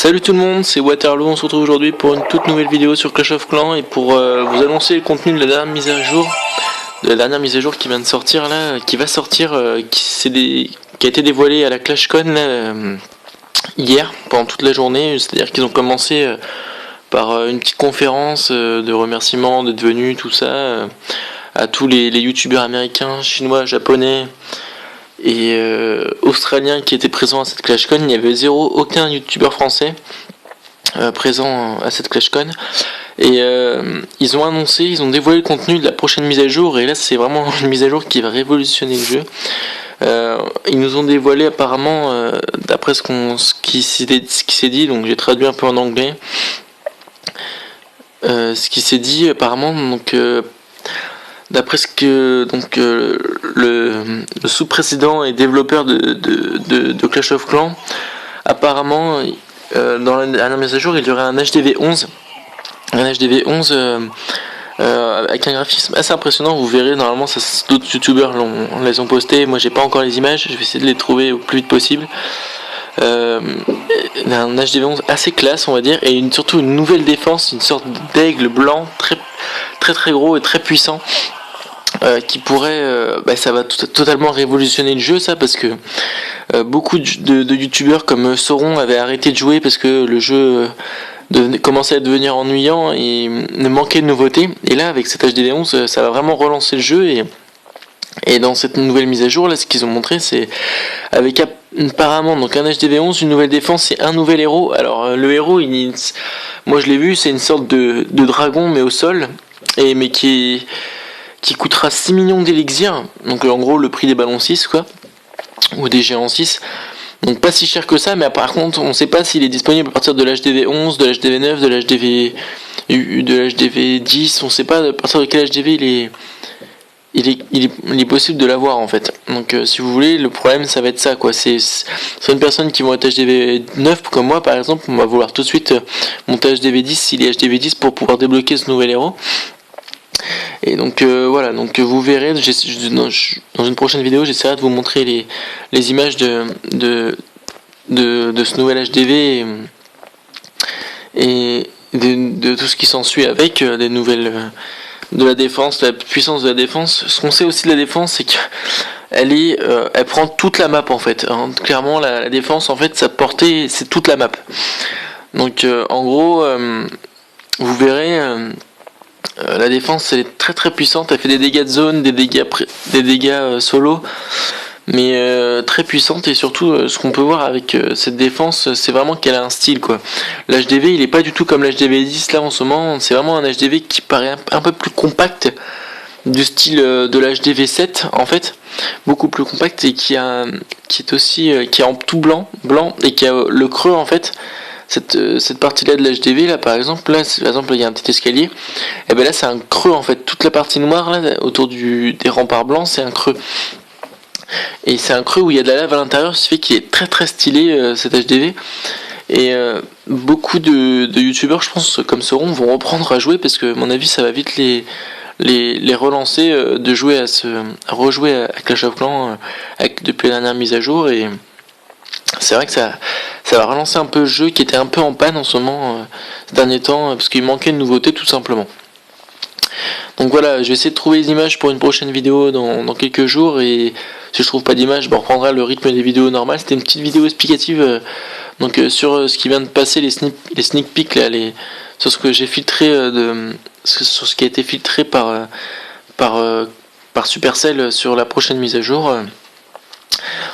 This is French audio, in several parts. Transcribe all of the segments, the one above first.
Salut tout le monde, c'est Waterloo, on se retrouve aujourd'hui pour une toute nouvelle vidéo sur Clash of Clans et pour vous annoncer le contenu de la dernière mise à jour, qui vient de sortir là, qui va sortir, qui a été dévoilée à la ClashCon là, hier pendant toute la journée, c'est-à-dire qu'ils ont commencé par une petite conférence de remerciements d'être venus, tout ça, à tous les youtubeurs américains, chinois, japonais et australiens qui étaient présents à cette ClashCon. Il n'y avait aucun youtubeur français présent à cette ClashCon. Et ils ont dévoilé le contenu de la prochaine mise à jour, et là c'est vraiment une mise à jour qui va révolutionner le jeu. Ils nous ont dévoilé apparemment, d'après ce qui s'est dit, donc j'ai traduit un peu en anglais, ce qui s'est dit apparemment, donc d'après ce que le sous-président et développeur de Clash of Clans, apparemment dans la dernière mise à jour il y aurait un HDV 11 avec un graphisme assez impressionnant. Vous verrez, normalement d'autres youtubeurs les ont postés, moi j'ai pas encore les images, je vais essayer de les trouver au plus vite possible. Un HDV 11 assez classe on va dire, et surtout une nouvelle défense, une sorte d'aigle blanc très gros et très puissant, qui pourrait, ça va totalement révolutionner le jeu, ça, parce que beaucoup de youtubeurs comme Sauron avaient arrêté de jouer parce que le jeu commençait à devenir ennuyant et ne manquait de nouveautés. Et là, avec cet HDV 11, ça va vraiment relancer le jeu. Et dans cette nouvelle mise à jour, là, ce qu'ils ont montré, c'est avec apparemment donc un HDV 11, une nouvelle défense et un nouvel héros. Alors le héros, moi je l'ai vu, c'est une sorte de dragon mais au sol, mais qui coûtera 6 millions d'élixir, donc en gros le prix des ballons 6 quoi, ou des géants 6, donc pas si cher que ça, mais par contre on sait pas s'il est disponible à partir de l'HDV 11, de l'HDV 9, de l'HDV 10, on sait pas à partir de quel HDV il est possible de l'avoir en fait. Donc si vous voulez, le problème ça va être ça quoi, c'est une personne qui vont être HDV 9 comme moi par exemple, on va vouloir tout de suite monter HDV 10 s'il est HDV 10 pour pouvoir débloquer ce nouvel héros. Et donc voilà, donc vous verrez dans une prochaine vidéo, j'essaierai de vous montrer les images de ce nouvel HDV et de tout ce qui s'ensuit avec, des nouvelles de la défense, de la puissance de la défense. Ce qu'on sait aussi de la défense, c'est elle prend toute la map en fait, hein. Clairement la défense en fait, sa portée c'est toute la map. Donc en gros vous verrez, la défense elle est très puissante, elle fait des dégâts de zone, des dégâts solo, mais très puissante. Et surtout ce qu'on peut voir avec cette défense, c'est vraiment qu'elle a un style quoi. L'HDV il est pas du tout comme l'HDV 10 là en ce moment, c'est vraiment un HDV qui paraît un peu plus compact, du style de l'HDV 7 en fait, beaucoup plus compact, et qui est en tout blanc et qui a le creux en fait. Cette partie là de l'HDV là par exemple, il y a un petit escalier, et ben là c'est un creux en fait, toute la partie noire là autour des remparts blancs c'est un creux, et c'est un creux où il y a de la lave à l'intérieur, ce qui fait qu'il est très stylé cet HDV. Et beaucoup de youtubeurs je pense comme Sauron vont reprendre à jouer, parce que à mon avis ça va vite les relancer, de rejouer à Clash of Clans depuis la dernière mise à jour. Et c'est vrai que ça va relancer un peu le jeu qui était un peu en panne en ce moment, ces derniers temps, parce qu'il manquait de nouveautés tout simplement. Donc voilà, je vais essayer de trouver les images pour une prochaine vidéo dans quelques jours, et si je trouve pas d'image, on reprendra le rythme des vidéos normales. C'était une petite vidéo explicative sur ce qui vient de passer, les sneak peeks là, sur ce que j'ai filtré, sur ce qui a été filtré par Supercell sur la prochaine mise à jour.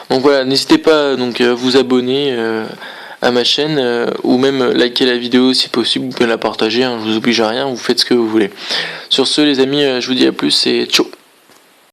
Donc voilà, n'hésitez pas à vous abonner à ma chaîne, ou même liker la vidéo si possible, vous pouvez la partager, hein, je vous oblige à rien, vous faites ce que vous voulez. Sur ce les amis, je vous dis à plus et ciao.